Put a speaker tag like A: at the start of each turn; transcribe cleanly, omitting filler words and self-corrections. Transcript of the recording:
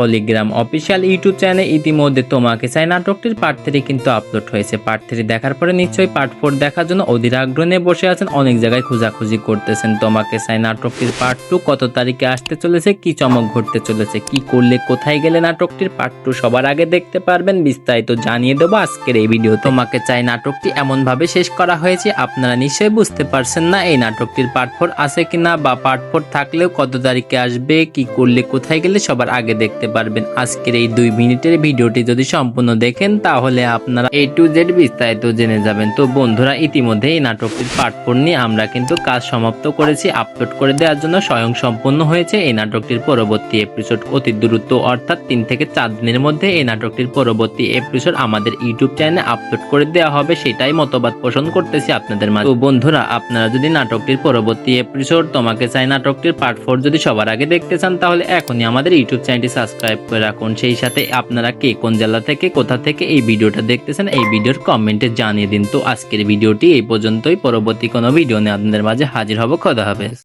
A: Polygram official YouTube চ্যানেলে ইতিমধ্যে তোমাকে চাই নাটকটির পার্ট 3 কিন্তু আপলোড হয়েছে। পার্ট 3 দেখার পরে নিশ্চয়ই পার্ট 4 দেখার জন্য অধীর আগ্রহ নিয়ে বসে আছেন, অনেক জায়গায় খোঁজাখুঁজি করতেছেন। তোমাকে চাই নাটকটির পার্ট 2 কত তারিখে আসতে চলেছে, কি চমক ঘটতে চলেছে, কি করলে কোথায় গেলে নাটকটির পার্ট 2 সবার আগে দেখতে পারবেন, বিস্তারিত জানিয়ে দেবো আজকের এই ভিডিও। তোমাকে চাই নাটকটি এমন ভাবে শেষ করা হয়েছে আপনারা নিশ্চয়ই বুঝতে পারছেন না এই নাটকটির পার্ট 4 আছে কিনা, বা পার্ট 4 থাকলেও কত তারিখে আসবে, কি করলে কোথায় গেলে সবার আগে দেখতে পারবেন। আজকের এই 2 মিনিটের ভিডিওটি যদি সম্পূর্ণ দেখেন তাহলে আপনারা A to Z বিস্তারিত জেনে যাবেন। তো বন্ধুরা, ইতিমধ্যে এই নাটকটির পার্ট 4 নিয়ে আমরা কিন্তু কাজ সমাপ্ত করেছি, আপলোড করে দেওয়ার জন্য স্বয়ং সম্পূর্ণ হয়েছে। এই নাটকটির পরবর্তী এপিসোড অতি দ্রুত অর্থাৎ 3 থেকে 4 দিনের মধ্যে এই নাটকটির পরবর্তী এপিসোড আমাদের ইউটিউব চ্যানেলে আপলোড করে দেওয়া হবে, সেটাই মতবাদ পোষণ করতেছি আপনাদের মাঝে। তো বন্ধুরা, আপনারা যদি নাটকটির পরবর্তী এপিসোড তোমাকে চাই নাটকটির পার্ট 4 যদি সবার আগে দেখতে চান তাহলে এখনই আমাদের ইউটিউব চ্যানেলটি সাবস্ক্রাইব করে রাখুন। সেই সাথে আপনারা কে কোন জেলা থেকে কোথা থেকে এই ভিডিওটা দেখতেছেন এই ভিডিওর কমেন্টে জানিয়ে দিন। তো আজকের ভিডিওটি এই পর্যন্তই, পরবর্তী কোনো ভিডিও নিয়ে আপনাদের মাঝে হাজির হব। খোদা হাফেজ।